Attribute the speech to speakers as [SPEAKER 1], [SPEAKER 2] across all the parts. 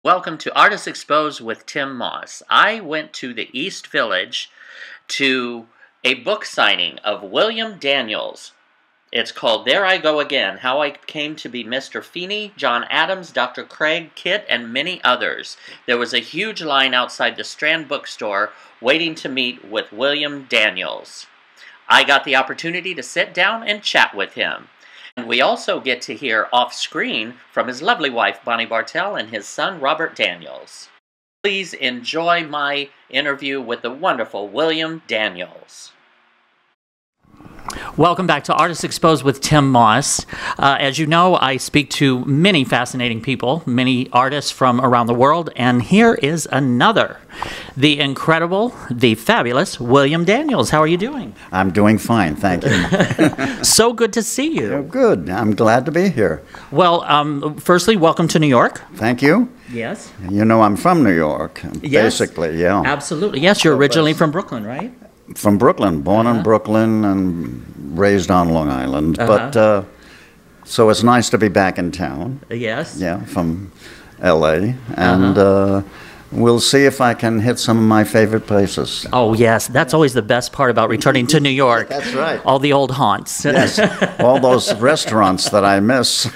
[SPEAKER 1] Welcome to Artists Exposed with Tim Moss. I went to the East Village to a book signing of William Daniels. It's called There I Go Again, How I Came to Be Mr. Feeny, John Adams, Dr. Craig, Kitt, and many others. There was a huge line outside the Strand bookstore waiting to meet with William Daniels. I got the opportunity to sit down and chat with him. And we also get to hear off-screen from his lovely wife, Bonnie Bartell, and his son, Robert Daniels. Please enjoy my interview with the wonderful William Daniels. Welcome back to Artists Exposed with Tim Moss. As you know, I speak to many fascinating people, many artists from around the world, and here is another, the incredible, the fabulous William Daniels. How are you doing?
[SPEAKER 2] I'm doing fine, thank you.
[SPEAKER 1] So good to see you.
[SPEAKER 2] Oh, good. I'm glad to be here.
[SPEAKER 1] Well, firstly, welcome to New York.
[SPEAKER 2] Thank you.
[SPEAKER 1] Yes.
[SPEAKER 2] You know, I'm from New York,
[SPEAKER 1] Yes.
[SPEAKER 2] basically, yeah.
[SPEAKER 1] Absolutely. Yes, you're originally from Brooklyn, right?
[SPEAKER 2] From Brooklyn, born in Brooklyn and raised on Long Island. But so it's nice to be back in town.
[SPEAKER 1] Yes.
[SPEAKER 2] Yeah, from L.A. And we'll see if I can hit some of my favorite places.
[SPEAKER 1] Oh, yes. That's always the best part about returning to New York.
[SPEAKER 2] That's right.
[SPEAKER 1] All the old haunts.
[SPEAKER 2] Yes, all those restaurants that I miss.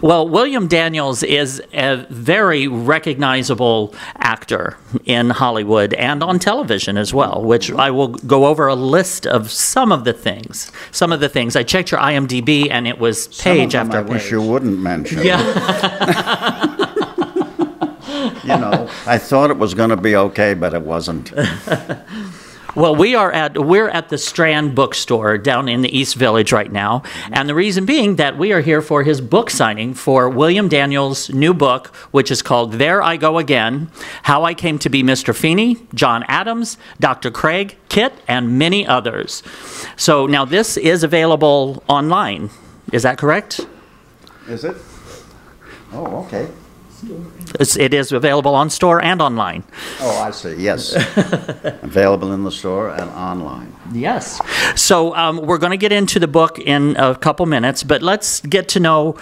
[SPEAKER 1] Well, William Daniels is a very recognizable actor in Hollywood and on television as well, which I will go over a list of some of the things. I checked your IMDb, and it was page after page.
[SPEAKER 2] I wish you wouldn't mention.
[SPEAKER 1] Yeah.
[SPEAKER 2] You know, I thought it was going to be okay, but it wasn't.
[SPEAKER 1] Well, we're at the Strand bookstore down in the East Village right now, and the reason being that we are here for his book signing for William Daniels' new book, which is called There I Go Again, How I Came to Be Mr. Feeny, John Adams, Dr. Craig, Kitt, and many others. So now this is available online. Is that correct?
[SPEAKER 2] Is it? Oh, okay.
[SPEAKER 1] It is available on store and online.
[SPEAKER 2] Oh, I see. Yes. Available in the store and online.
[SPEAKER 1] Yes. So we're going to get into the book in a couple minutes, but let's get to know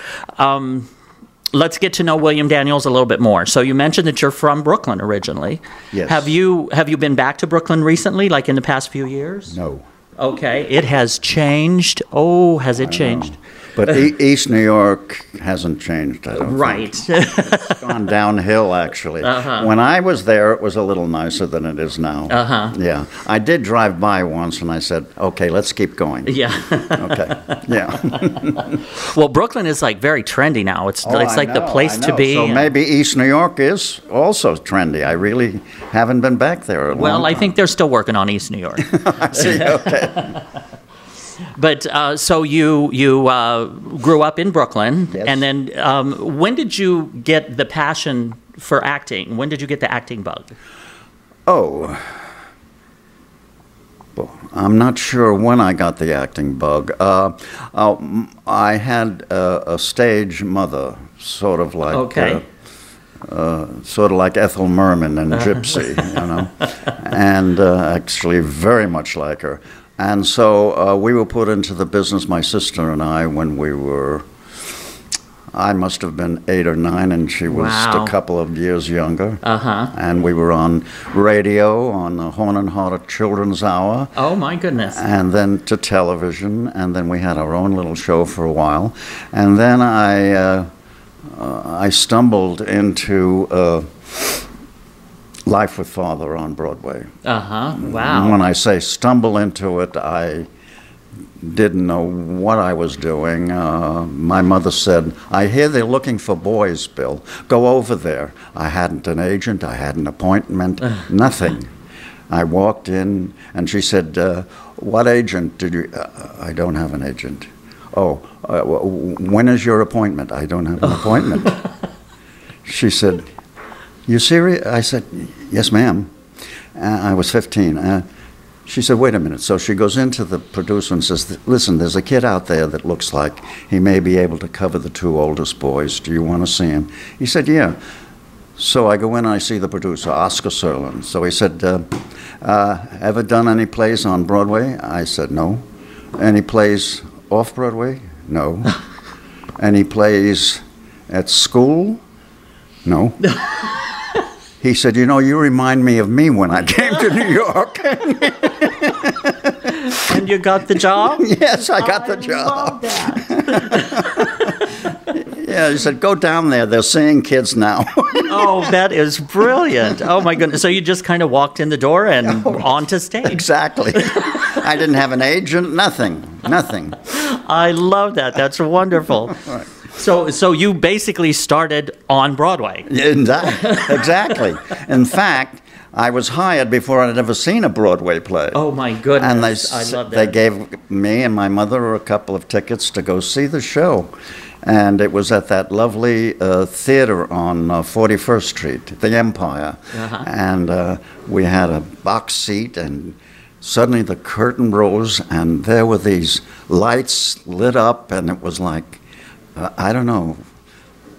[SPEAKER 1] William Daniels a little bit more. So you mentioned that you're from Brooklyn originally.
[SPEAKER 2] Yes.
[SPEAKER 1] Have you been back to Brooklyn recently, like in the past few years?
[SPEAKER 2] No.
[SPEAKER 1] Okay. It has changed. Oh, has it changed?
[SPEAKER 2] But East New York hasn't changed, I don't think. It's gone downhill, actually. When I was there, it was a little nicer than it is now. Yeah. I did drive by once, and I said, okay, let's keep going.
[SPEAKER 1] Yeah.
[SPEAKER 2] Okay. Yeah.
[SPEAKER 1] Well, Brooklyn is like very trendy now. It's like the place to be.
[SPEAKER 2] So maybe East New York is also trendy. I really haven't been back there.
[SPEAKER 1] Well, I think they're still working on East New York.
[SPEAKER 2] I see. Okay.
[SPEAKER 1] But so you grew up in Brooklyn,
[SPEAKER 2] yes.
[SPEAKER 1] And then when did you get the passion for acting? When did you get the acting bug?
[SPEAKER 2] Oh, well, I'm not sure when I got the acting bug. I had a stage mother, sort of like Ethel Merman in Gypsy, you know, and actually very much like her. And so we were put into the business, my sister and I, when I must have been 8 or 9, and she was a couple of years younger. And we were on radio, on the Horn and Heart Children's Hour.
[SPEAKER 1] Oh, my goodness.
[SPEAKER 2] And then to television, and then we had our own little show for a while. And then I stumbled into Life with Father on Broadway.
[SPEAKER 1] Wow.
[SPEAKER 2] When I say stumble into it, I didn't know what I was doing. My mother said, I hear they're looking for boys, Bill. Go over there. I hadn't an agent. I had an appointment. Nothing. I walked in, and she said, what agent did you... I don't have an agent. Oh, when is your appointment? I don't have an appointment. She said... You serious? I said, yes, ma'am. I was 15. She said, wait a minute. So she goes into the producer and says, listen, there's a kid out there that looks like he may be able to cover the 2 oldest boys. Do you want to see him? He said, yeah. So I go in and I see the producer, Oscar Serlin. So he said, ever done any plays on Broadway? I said, no. Any plays off Broadway? No. Any plays at school? No. He said, you know, you remind me of me when I came to New York.
[SPEAKER 1] And you got the job?
[SPEAKER 2] Yes, I got the
[SPEAKER 1] Love
[SPEAKER 2] job.
[SPEAKER 1] that.
[SPEAKER 2] Yeah, he said, go down there. They're seeing kids now.
[SPEAKER 1] Oh, that is brilliant. Oh, my goodness. So you just kind of walked in the door and onto stage.
[SPEAKER 2] Exactly. I didn't have an agent, nothing.
[SPEAKER 1] I love that. That's wonderful.
[SPEAKER 2] Right.
[SPEAKER 1] So you basically started on Broadway.
[SPEAKER 2] Exactly. In fact, I was hired before I'd ever seen a Broadway play.
[SPEAKER 1] Oh, my goodness.
[SPEAKER 2] And
[SPEAKER 1] I love that.
[SPEAKER 2] they gave me and my mother a couple of tickets to go see the show. And it was at that lovely theater on 41st Street, the Empire.
[SPEAKER 1] Uh-huh.
[SPEAKER 2] And we had a box seat, and suddenly the curtain rose, and there were these lights lit up, and it was like, I don't know,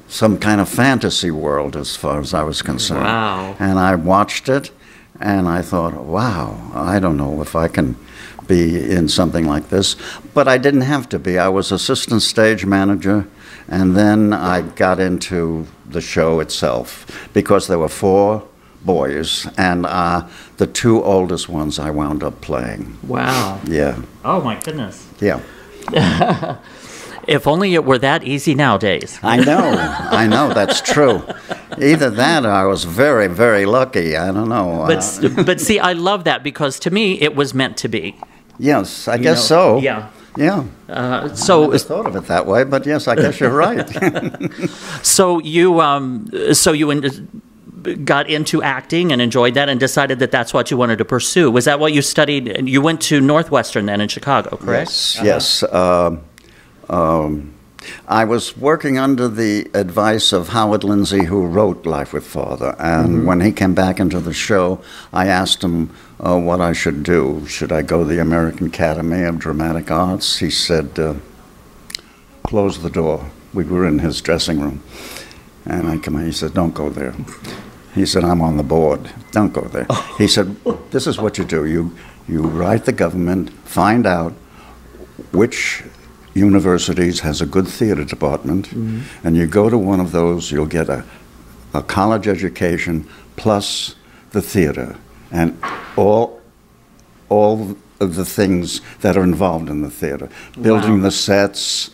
[SPEAKER 2] some kind of fantasy world as far as I was concerned.
[SPEAKER 1] Wow.
[SPEAKER 2] And I watched it, and I thought, wow, I don't know if I can be in something like this. But I didn't have to be. I was assistant stage manager, and then I got into the show itself because there were 4 boys, and the 2 oldest ones I wound up playing.
[SPEAKER 1] Wow.
[SPEAKER 2] Yeah.
[SPEAKER 1] Oh, my goodness.
[SPEAKER 2] Yeah.
[SPEAKER 1] If only it were that easy nowadays.
[SPEAKER 2] I know, that's true. Either that or I was very, very lucky. I don't know.
[SPEAKER 1] But see, I love that because to me it was meant to be.
[SPEAKER 2] Yes, I guess so.
[SPEAKER 1] Yeah.
[SPEAKER 2] Yeah. I never thought of it that way, but yes, I guess you're right.
[SPEAKER 1] So you got into acting and enjoyed that and decided that that's what you wanted to pursue. Was that what you studied? You went to Northwestern then in Chicago, correct?
[SPEAKER 2] Yes. I was working under the advice of Howard Lindsay, who wrote Life with Father. And when he came back into the show, I asked him what I should do. Should I go to the American Academy of Dramatic Arts? He said, close the door. We were in his dressing room. And I come in, he said, don't go there. He said, I'm on the board. Don't go there. He said, this is what you do. You write the government, find out which universities has a good theater department, and you go to one of those, you'll get a college education plus the theater and all of the things that are involved in the theater. Building the sets,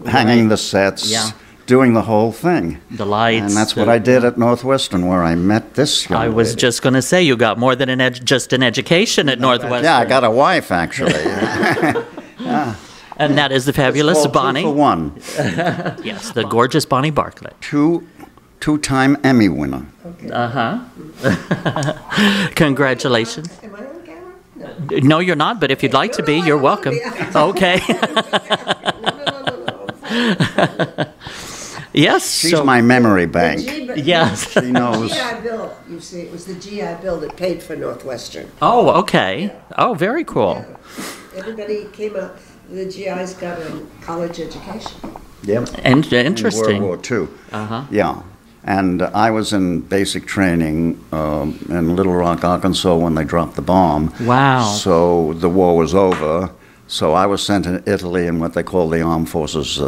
[SPEAKER 2] hanging the sets, doing the whole thing.
[SPEAKER 1] The lights.
[SPEAKER 2] And that's what I did at Northwestern, where I met this young lady.
[SPEAKER 1] I was just going to say, you got more than just an education at Northwestern.
[SPEAKER 2] Yeah, I got a wife, actually.
[SPEAKER 1] And that is the fabulous Bonnie.
[SPEAKER 2] 2 for 1.
[SPEAKER 1] Yes, the gorgeous Bonnie Bartlett.
[SPEAKER 2] Two-time Emmy winner.
[SPEAKER 1] Uh-huh. Congratulations.
[SPEAKER 3] Am I on camera?
[SPEAKER 1] No, you're not, but if you'd like to be, you're welcome. Okay.
[SPEAKER 3] No.
[SPEAKER 1] Yes.
[SPEAKER 2] She's my memory bank.
[SPEAKER 1] Yes.
[SPEAKER 2] She knows.
[SPEAKER 3] The GI Bill, you see, it was the GI Bill that paid for Northwestern.
[SPEAKER 1] Oh, okay. Oh, very cool.
[SPEAKER 3] Yeah. Everybody came up, the GIs got a college education.
[SPEAKER 2] Yep.
[SPEAKER 1] And interesting.
[SPEAKER 2] In World War II.
[SPEAKER 1] Uh-huh.
[SPEAKER 2] Yeah. And I was in basic training in Little Rock, Arkansas when they dropped the bomb.
[SPEAKER 1] Wow.
[SPEAKER 2] So the war was over. So I was sent to Italy in what they call the Armed Forces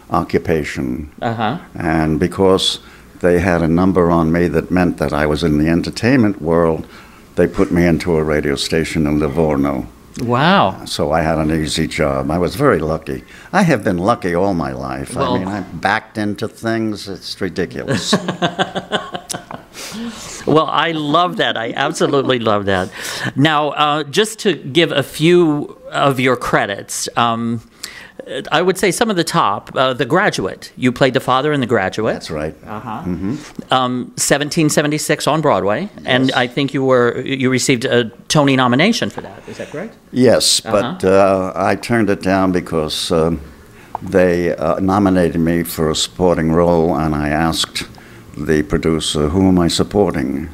[SPEAKER 2] occupation.
[SPEAKER 1] Uh-huh.
[SPEAKER 2] And because they had a number on me that meant that I was in the entertainment world, they put me into a radio station in Livorno.
[SPEAKER 1] Wow.
[SPEAKER 2] So I had an easy job. I was very lucky. I have been lucky all my life.
[SPEAKER 1] Well,
[SPEAKER 2] I mean, I backed into things. It's ridiculous.
[SPEAKER 1] Well, I love that. I absolutely love that. Now, just to give a few of your credits, I would say some of the top. The Graduate. You played the father in The Graduate.
[SPEAKER 2] That's right.
[SPEAKER 1] 1776 on Broadway, and I think you received a Tony nomination for that. Is that correct?
[SPEAKER 2] Yes, but I turned it down because they nominated me for a supporting role, and I asked the producer, "Who am I supporting?"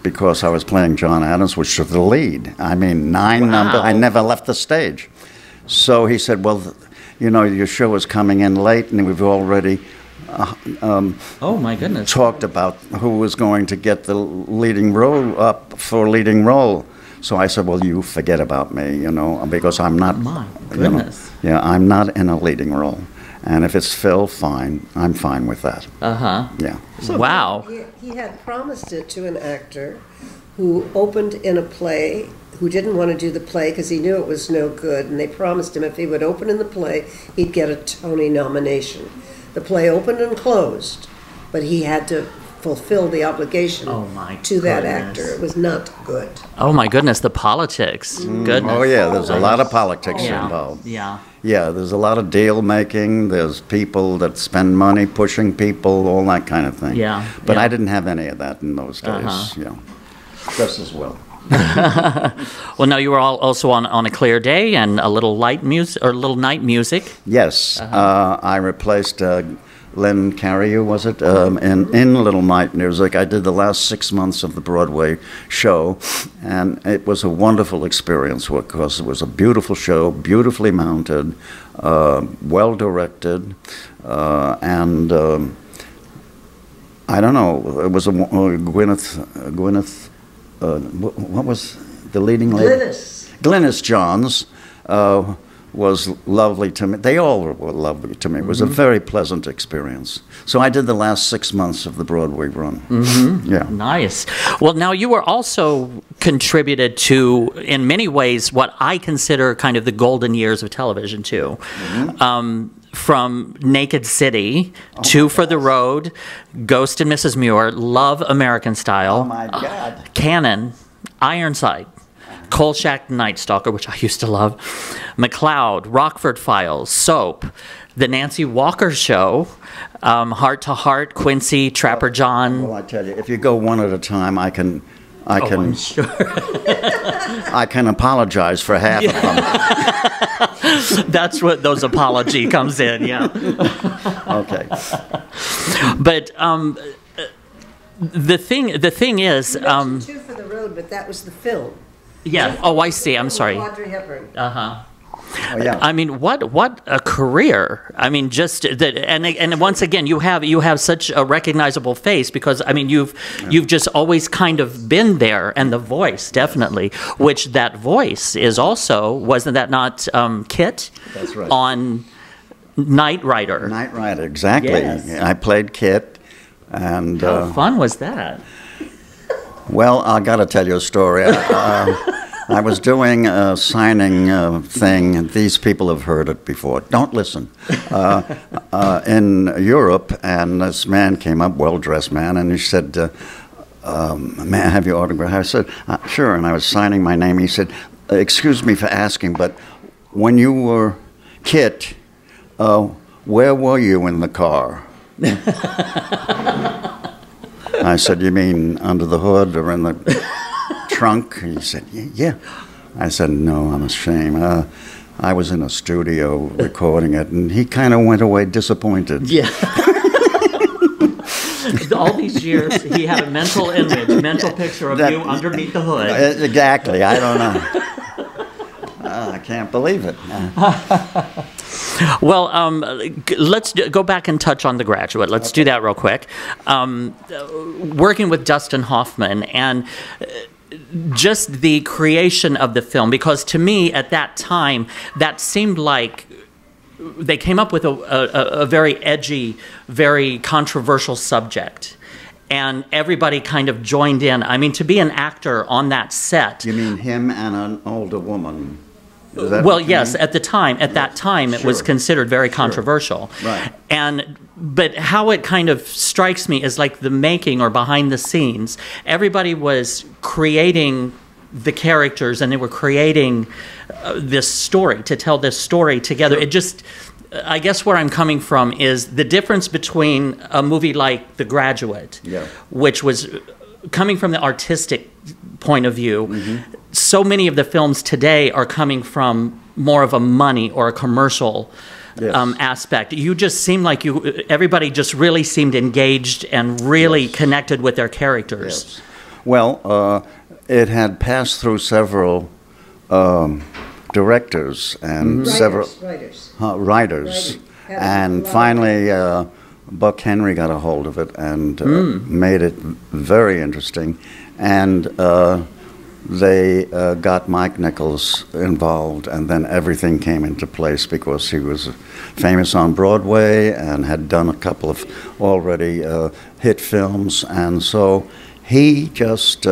[SPEAKER 2] Because I was playing John Adams, which was the lead. I mean, 9 number. I never left the stage. So he said, well, you know, your show is coming in late, and we've already
[SPEAKER 1] oh, my goodness.
[SPEAKER 2] talked about who was going to get the leading role up for leading role. So I said, well, you forget about me, you know, because I'm not.
[SPEAKER 1] My goodness.
[SPEAKER 2] I'm not in a leading role. And if it's Phil, fine. I'm fine with that. Yeah.
[SPEAKER 1] Wow.
[SPEAKER 3] He had promised it to an actor who opened in a play, who didn't want to do the play because he knew it was no good, and they promised him if he would open in the play, he'd get a Tony nomination. The play opened and closed, but he had to fulfill the obligation to that actor. It was not good.
[SPEAKER 1] Oh my goodness, the politics. Goodness.
[SPEAKER 2] Oh yeah, there's a lot of politics involved.
[SPEAKER 1] Yeah.
[SPEAKER 2] Yeah, there's a lot of deal making. There's people that spend money pushing people, all that kind of thing.
[SPEAKER 1] Yeah.
[SPEAKER 2] But I didn't have any of that in those days. Yeah. Just as well.
[SPEAKER 1] Well, now you were also on a clear day and a little light music or little night music.
[SPEAKER 2] Yes, I replaced Len Carrier, was it? In Little Night Music. I did the last 6 months of the Broadway show, and it was a wonderful experience because it was a beautiful show, beautifully mounted, well directed, and I don't know. It was a Gwyneth. What was the leading lady? Glynis Johns was lovely to me. They all were lovely to me. It was a very pleasant experience. So I did the last 6 months of the Broadway run. Yeah.
[SPEAKER 1] Nice. Well, now you were also contributed to, in many ways, what I consider kind of the golden years of television, too. From Naked City, Two for the Road, Ghost and Mrs. Muir, Love American Style,
[SPEAKER 2] Oh my God.
[SPEAKER 1] Cannon, Ironside, Kolchak Night Stalker, which I used to love, McCloud, Rockford Files, Soap, The Nancy Walker Show, Heart to Heart, Quincy, Trapper John.
[SPEAKER 2] Well, I tell you, if you go one at a time, I can
[SPEAKER 1] I'm sure.
[SPEAKER 2] I can apologize for half of them.
[SPEAKER 1] That's what those apology comes in, yeah.
[SPEAKER 2] Okay.
[SPEAKER 1] But the thing is,
[SPEAKER 3] You mentioned Two for the Road, but that was the film.
[SPEAKER 1] yeah. Oh, I see. I'm sorry.
[SPEAKER 3] Audrey Hepburn.
[SPEAKER 2] Oh, yeah.
[SPEAKER 1] I mean, what a career! I mean, just that, and once again, you have such a recognizable face because I mean, you've just always kind of been there, and the voice definitely, which that voice is also wasn't that not Kitt?
[SPEAKER 2] That's right.
[SPEAKER 1] On Knight Rider.
[SPEAKER 2] Knight Rider, exactly.
[SPEAKER 1] Yes.
[SPEAKER 2] I played Kitt, and
[SPEAKER 1] How fun was that?
[SPEAKER 2] well, I got to tell you a story. I was doing a signing thing, and these people have heard it before. Don't listen. In Europe, and this man came up, well-dressed man, and he said, "May I have your autograph?" I said, "Sure." And I was signing my name. He said, "Excuse me for asking, but when you were Kitt, where were you in the car?" I said, "You mean under the hood or in the trunk?" He said, "Yeah." I said, "No, I'm ashamed. I was in a studio recording it," and he kind of went away disappointed.
[SPEAKER 1] Yeah. All these years, he had a mental image, mental picture of you underneath the hood.
[SPEAKER 2] Exactly. I don't know. I can't believe it.
[SPEAKER 1] Well, let's go back and touch on The Graduate. Let's do that real quick. Working with Dustin Hoffman and just the creation of the film, because to me at that time that seemed like they came up with a very edgy, very controversial subject, and everybody kind of joined in. I mean, to be an actor on that set.
[SPEAKER 2] You mean him and an older woman? Is that
[SPEAKER 1] Well,
[SPEAKER 2] what you
[SPEAKER 1] yes,
[SPEAKER 2] mean?
[SPEAKER 1] at that time it was
[SPEAKER 2] Sure.
[SPEAKER 1] considered very controversial.
[SPEAKER 2] Right.
[SPEAKER 1] But how it kind of strikes me is like the making or behind the scenes. Everybody was creating the characters and they were creating this story, to tell this story together. It just, I guess where I'm coming from is the difference between a movie like The Graduate,
[SPEAKER 2] Yeah.
[SPEAKER 1] which was coming from the artistic point of view. So many of the films today are coming from more of a money or a commercial
[SPEAKER 2] Yes.
[SPEAKER 1] aspect. You just seem like everybody just really seemed engaged and really connected with their characters.
[SPEAKER 2] Yes. Well, it had passed through several directors and several
[SPEAKER 3] Writers.
[SPEAKER 2] writers, and finally Buck Henry got a hold of it and made it very interesting. And they got Mike Nichols involved, and then everything came into place because he was famous on Broadway and had done a couple of already hit films, and so he just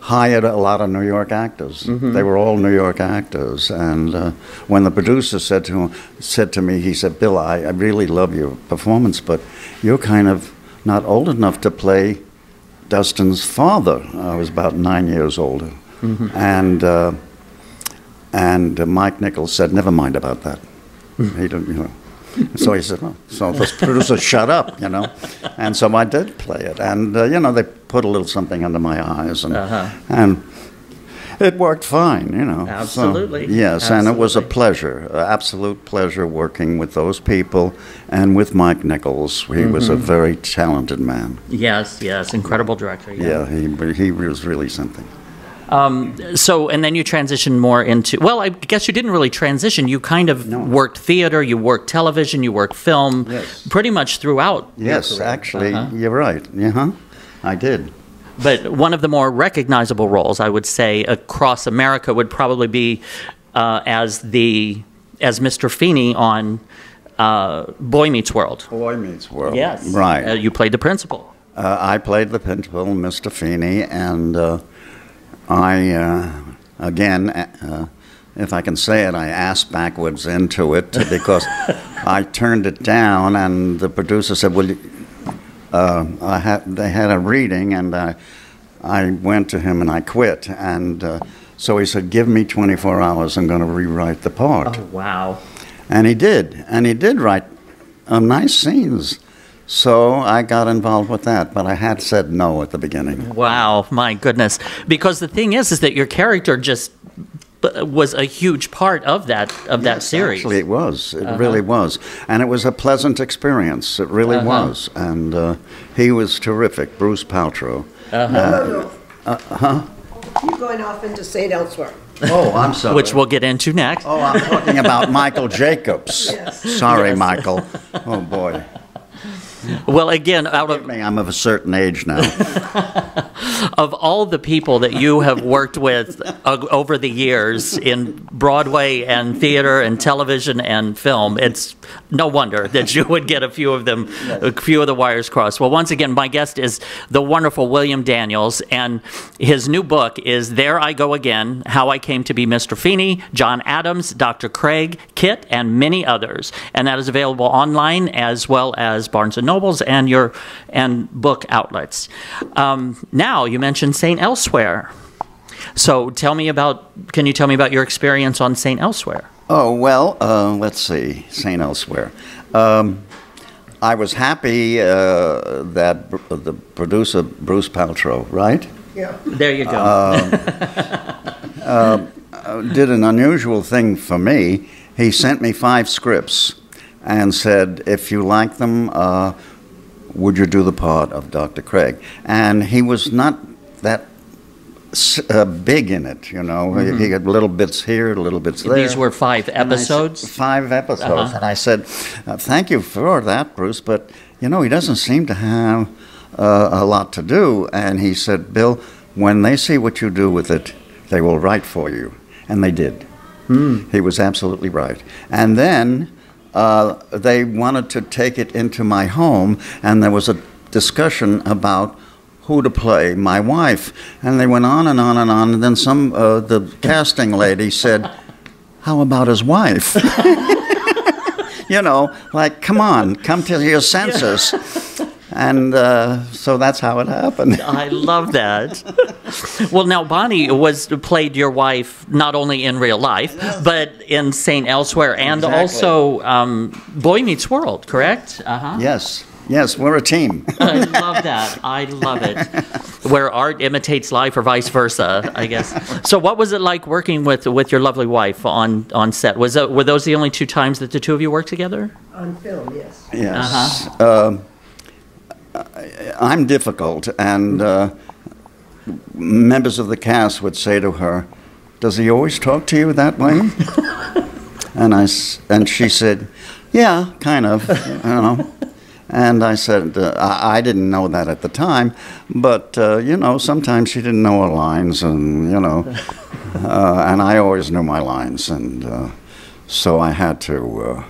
[SPEAKER 2] hired a lot of New York actors. They were all New York actors, and when the producer said to me, he said, "Bill, I really love your performance, but you're kind of not old enough to play Dustin's father." I was about 9 years older, and Mike Nichols said, "Never mind about that." He didn't, you know. So he said, "Well," so the producer shut up, you know, and so I did play it, and you know, they put a little something under my eyes, and it worked fine, you know.
[SPEAKER 1] Absolutely.
[SPEAKER 2] So, yes,
[SPEAKER 1] absolutely.
[SPEAKER 2] and it was a pleasure, absolute pleasure working with those people and with Mike Nichols. He was a very talented man.
[SPEAKER 1] Yes, yes, incredible director.
[SPEAKER 2] Yeah, he was really something.
[SPEAKER 1] So, and then you transitioned more into, well, I guess you didn't really transition. You kind of worked theater, you worked television, you worked film, pretty much throughout.
[SPEAKER 2] Yes, actually, you're right. I did.
[SPEAKER 1] But one of the more recognizable roles, I would say, across America would probably be as Mr. Feeny on Boy Meets World.
[SPEAKER 2] Boy Meets World.
[SPEAKER 1] Yes.
[SPEAKER 2] Right.
[SPEAKER 1] You played the principal.
[SPEAKER 2] I played the principal, Mr. Feeny, and again, if I can say it, I asked backwards into it because I turned it down, and the producer said, "Well, they had a reading, and I went to him and I quit." And so he said, "Give me 24 hours, I'm going to rewrite the part."
[SPEAKER 1] Oh, wow.
[SPEAKER 2] And he did write nice scenes. So I got involved with that, but I had said no at the beginning.
[SPEAKER 1] Wow, my goodness. Because the thing is that your character just was a huge part of that series.
[SPEAKER 2] Actually, it was. It really was. And it was a pleasant experience. It really was. And he was terrific, Bruce Paltrow.
[SPEAKER 3] You're going off into St. Elsewhere.
[SPEAKER 2] Oh, I'm sorry.
[SPEAKER 1] Which we'll get into next.
[SPEAKER 2] Oh, I'm talking about Michael Jacobs.
[SPEAKER 3] Yes.
[SPEAKER 2] Sorry, Michael. Oh, boy.
[SPEAKER 1] Well, again,
[SPEAKER 2] I'm of a certain age now.
[SPEAKER 1] Of all the people that you have worked with over the years in Broadway and theater and television and film, it's no wonder that you would get a few of them, a few of the wires crossed. Well, once again, my guest is the wonderful William Daniels, and his new book is There I Go Again, How I Came to Be Mr. Feeny, John Adams, Dr. Craig, Kitt, and many others. And that is available online as well as Barnes & Nobles and book outlets. Now, you mentioned St. Elsewhere. So can you tell me about your experience on St. Elsewhere?
[SPEAKER 2] Oh, well, let's see, St. Elsewhere. I was happy that the producer, Bruce Paltrow, right?
[SPEAKER 3] Yeah.
[SPEAKER 1] There you go.
[SPEAKER 2] Did an unusual thing for me. He sent me 5 scripts and said, if you like them, would you do the part of Dr. Craig? And he was not that big in it, you know. He had little bits here, little bits there.
[SPEAKER 1] These were 5 episodes?
[SPEAKER 2] 5 episodes. And I said, thank you for that, Bruce, but, you know, he doesn't seem to have a lot to do. And he said, Bill, when they see what you do with it, they will write for you. And they did. He was absolutely right. And then they wanted to take it into my home, and there was a discussion about who to play, my wife. And they went on and on and on, and then the casting lady said, how about his wife? You know, like, come on, come to your senses. And so that's how it happened.
[SPEAKER 1] I love that. Well, now Bonnie played your wife not only in real life, but in St. Elsewhere, and also Boy Meets World, correct?
[SPEAKER 2] Yes, we're a team.
[SPEAKER 1] I love that. I love it. Where art imitates life, or vice versa, I guess. So, what was it like working with your lovely wife on set? Were those the only 2 times that the 2 of you worked together?
[SPEAKER 3] On film, yes.
[SPEAKER 2] Yes. I'm difficult, and members of the cast would say to her, does he always talk to you that way? And she said, yeah, kind of, you know. And I said, I didn't know that at the time, but, you know, sometimes she didn't know her lines, and, you know, and I always knew my lines, and so I had to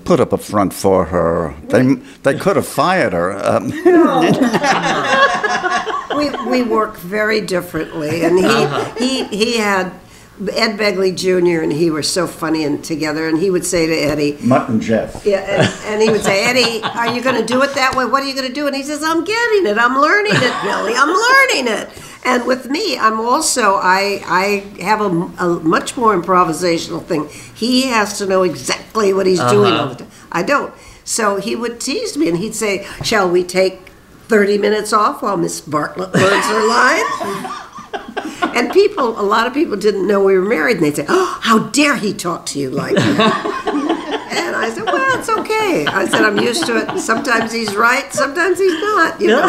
[SPEAKER 2] put up a front for her. They could have fired her.
[SPEAKER 3] We work very differently, and he had Ed Begley Jr. and he were so funny and together, and he would say to Eddie,
[SPEAKER 2] Mutt and Jeff.
[SPEAKER 3] Yeah, and he would say, Eddie, are you going to do it that way? What are you going to do? And he says, I'm getting it. I'm learning it, Billy. I'm learning it. And with me, I'm also, I have a much more improvisational thing. He has to know exactly what he's doing all the time. I don't. So he would tease me, and he'd say, shall we take 30 minutes off while Miss Bartlett learns her lines? And a lot of people didn't know we were married, and they'd say, oh, how dare he talk to you like that? And I said, well, it's okay. I said, I'm used to it. Sometimes he's right, sometimes he's not, you know.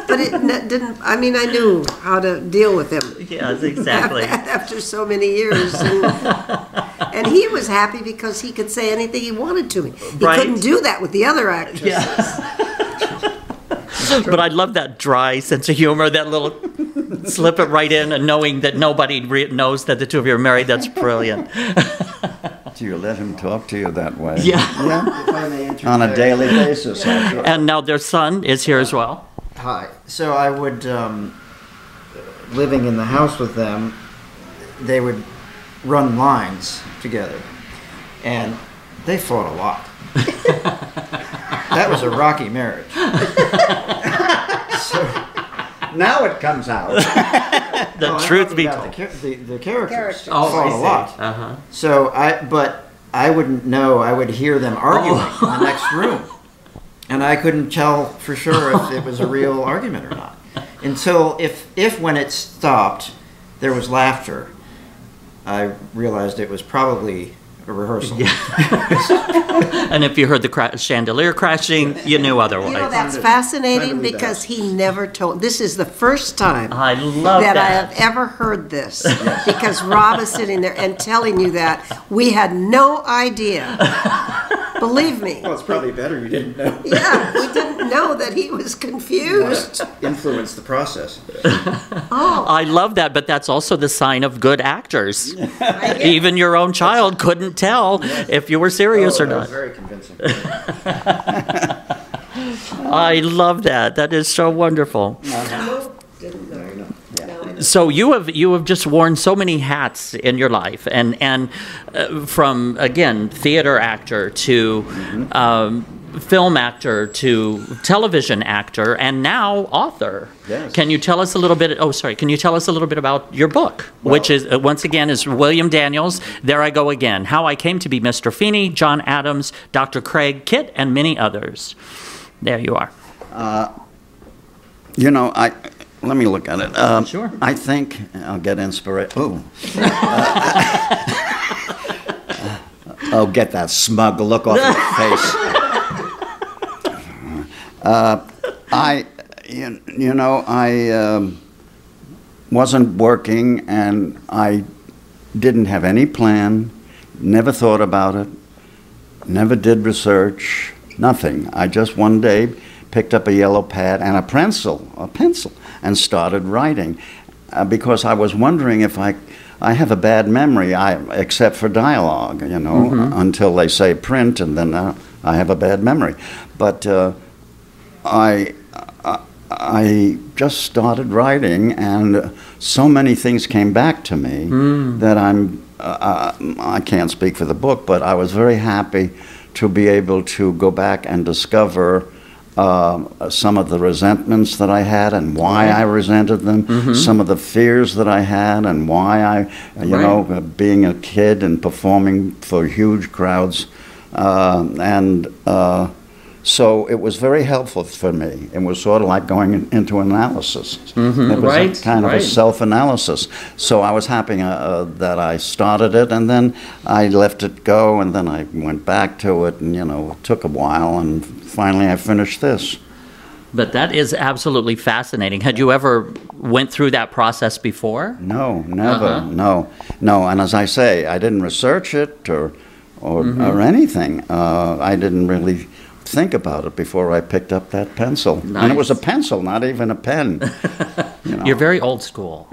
[SPEAKER 3] But it didn't, I mean, I knew how to deal with him.
[SPEAKER 1] Yes, exactly.
[SPEAKER 3] After so many years. And he was happy because he could say anything he wanted to me. He couldn't do that with the other actors.
[SPEAKER 1] Yes. But I love that dry sense of humor, that little slip it right in, and knowing that nobody knows that the two of you are married. That's brilliant.
[SPEAKER 2] Do you let him talk to you that way?
[SPEAKER 1] Yeah.
[SPEAKER 2] On a daily basis.
[SPEAKER 1] And now their son is here as well.
[SPEAKER 4] Hi. So I would, living in the house with them, they would run lines together, and they fought a lot. That was a rocky marriage. So,
[SPEAKER 2] now it comes out.
[SPEAKER 1] The truth be told.
[SPEAKER 4] The characters
[SPEAKER 1] Oh,
[SPEAKER 4] fought a lot.
[SPEAKER 1] Uh-huh.
[SPEAKER 4] So but I wouldn't know. I would hear them arguing in the next room, and I couldn't tell for sure if it was a real argument or not until if when it stopped, there was laughter. I realized it was probably a rehearsal.
[SPEAKER 1] Yeah. And if you heard the chandelier crashing, you knew otherwise.
[SPEAKER 3] You know, that's fascinating because he never told. This is the first time
[SPEAKER 1] I love
[SPEAKER 3] that I
[SPEAKER 1] that.
[SPEAKER 3] have ever heard this. Because Rob is sitting there and telling you that. We had no idea. Believe me.
[SPEAKER 4] Well, it's probably better you didn't know.
[SPEAKER 3] Yeah, we didn't know that he was confused.
[SPEAKER 4] Influence the process.
[SPEAKER 3] Oh,
[SPEAKER 1] I love that, but that's also the sign of good actors. Even your own child couldn't tell if you were serious or
[SPEAKER 4] That was
[SPEAKER 1] not.
[SPEAKER 4] very convincing.
[SPEAKER 1] I love that. That is so wonderful.
[SPEAKER 3] didn't know.
[SPEAKER 1] So you have just worn so many hats in your life, and from again theater actor to film actor to television actor, and now author.
[SPEAKER 2] Yes.
[SPEAKER 1] Can you tell us a little bit? Oh, sorry. Can you tell us a little bit about your book, which is once again is William Daniels' "There I Go Again: How I Came to Be Mr. Feeny," John Adams, Dr. Craig, Kitt, and many others. There you are.
[SPEAKER 2] You know, let me look at it.
[SPEAKER 1] Sure.
[SPEAKER 2] I think I'll get inspiration. Oh. Oh, get that smug look off your face. I wasn't working, and I didn't have any plan, never thought about it, never did research, nothing. I just one day picked up a yellow pad and a pencil, and started writing because I was wondering if I have a bad memory, except for dialogue, you know, until they say print, and then I have a bad memory. But I just started writing, and so many things came back to me that I can't speak for the book, but I was very happy to be able to go back and discover some of the resentments that I had and why I resented them, some of the fears that I had and why I, you know, being a kid and performing for huge crowds. So it was very helpful for me. It was sort of like going into analysis. It was kind of a self-analysis. So I was happy that I started it, and then I let it go, and then I went back to it, and, you know, it took a while, and finally I finished this.
[SPEAKER 1] But that is absolutely fascinating. Had you ever went through that process before?
[SPEAKER 2] No, never. No. And as I say, I didn't research it or anything. I didn't really think about it before I picked up that pencil.
[SPEAKER 1] Nice.
[SPEAKER 2] And it was a pencil, not even a pen. You know.
[SPEAKER 1] You're very old school.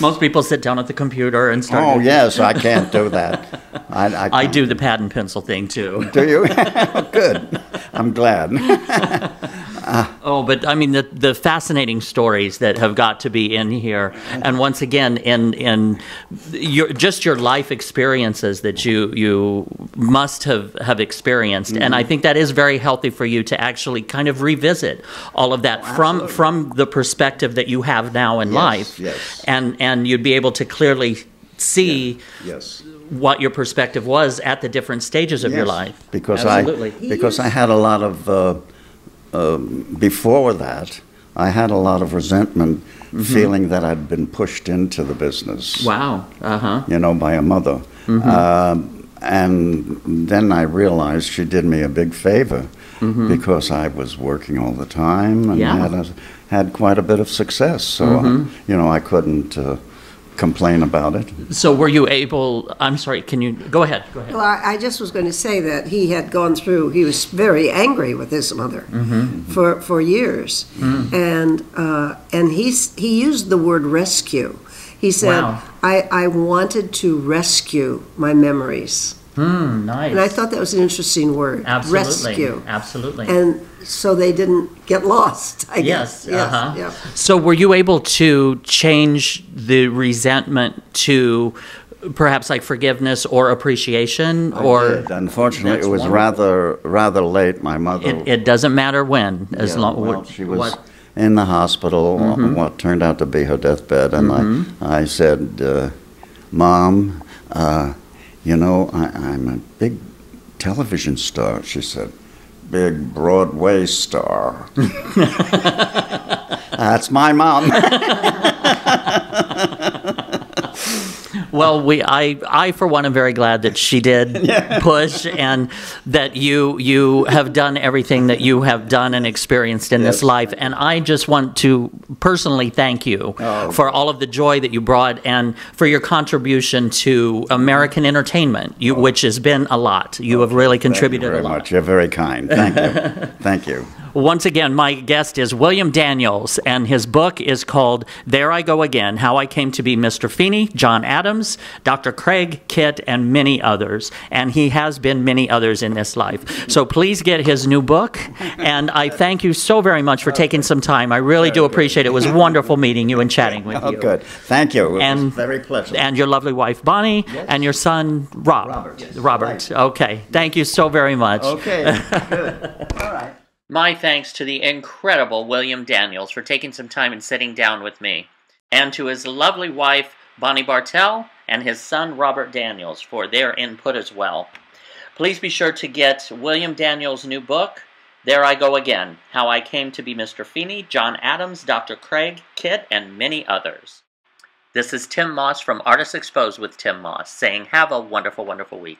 [SPEAKER 1] Most people sit down at the computer and start.
[SPEAKER 2] Oh, yes, I can't do that.
[SPEAKER 1] I do the pad and pencil thing, too.
[SPEAKER 2] Do you? Good. I'm glad.
[SPEAKER 1] Oh, but I mean, the fascinating stories that have got to be in here. And once again, in your life experiences that you must have experienced. And I think that is very healthy for you to actually kind of revisit all of that from the perspective that you have now in life.
[SPEAKER 2] Yes.
[SPEAKER 1] And you'd be able to clearly see what your perspective was at the different stages of your life.
[SPEAKER 2] Because
[SPEAKER 1] Absolutely.
[SPEAKER 2] I had a lot of before that, I had a lot of resentment, feeling that I'd been pushed into the business.
[SPEAKER 1] Wow.
[SPEAKER 2] You know, by a mother. And then I realized she did me a big favor because I was working all the time and had quite a bit of success. So, you know, I couldn't complain about it.
[SPEAKER 1] So were you able, I'm sorry, can you, go ahead.
[SPEAKER 3] Well, I just was going to say that he had gone through, he was very angry with his mother for years. And he used the word rescue. He said,
[SPEAKER 1] Wow.
[SPEAKER 3] I wanted to rescue my memories.
[SPEAKER 1] Nice.
[SPEAKER 3] And I thought that was an interesting word.
[SPEAKER 1] Absolutely.
[SPEAKER 3] Rescue.
[SPEAKER 1] Absolutely.
[SPEAKER 3] And so they didn't get lost, I guess.
[SPEAKER 1] Yes.
[SPEAKER 3] Yeah.
[SPEAKER 1] So were you able to change the resentment to perhaps like forgiveness or appreciation?
[SPEAKER 2] I did. Unfortunately, it was rather late. My mother.
[SPEAKER 1] It doesn't matter when, as long.
[SPEAKER 2] Well, she was in the hospital. What turned out to be her deathbed, and I said, "Mom, you know, I'm a big television star." She said, "Big Broadway star." That's my mom.
[SPEAKER 1] Well, I for one am very glad that she did push, and that you have done everything that you have done and experienced in this life. And I just want to personally thank you for all of the joy that you brought and for your contribution to American entertainment, which has been a lot. You have really contributed
[SPEAKER 2] Thank you
[SPEAKER 1] a lot.
[SPEAKER 2] very much. You're very kind. Thank you. Thank you.
[SPEAKER 1] Once again, my guest is William Daniels, and his book is called There I Go Again, How I Came to Be Mr. Feeny, John Adams, Dr. Craig, Kitt, and many others. And he has been many others in this life. So please get his new book, and I thank you so very much for taking some time. I really do appreciate it. It was wonderful meeting you and chatting with you.
[SPEAKER 2] Oh, good. Thank you. It was very pleasant.
[SPEAKER 1] And your lovely wife, Bonnie, and your son, Robert. Robert.
[SPEAKER 2] Right.
[SPEAKER 1] Okay. Thank you so very much.
[SPEAKER 2] Okay. Good. All right.
[SPEAKER 1] My thanks to the incredible William Daniels for taking some time and sitting down with me, and to his lovely wife, Bonnie Bartell, and his son, Robert Daniels, for their input as well. Please be sure to get William Daniels' new book, There I Go Again, How I Came to Be Mr. Feeny, John Adams, Dr. Craig, Kitt, and many others. This is Tim Moss from Artists Exposed with Tim Moss, saying have a wonderful, wonderful week.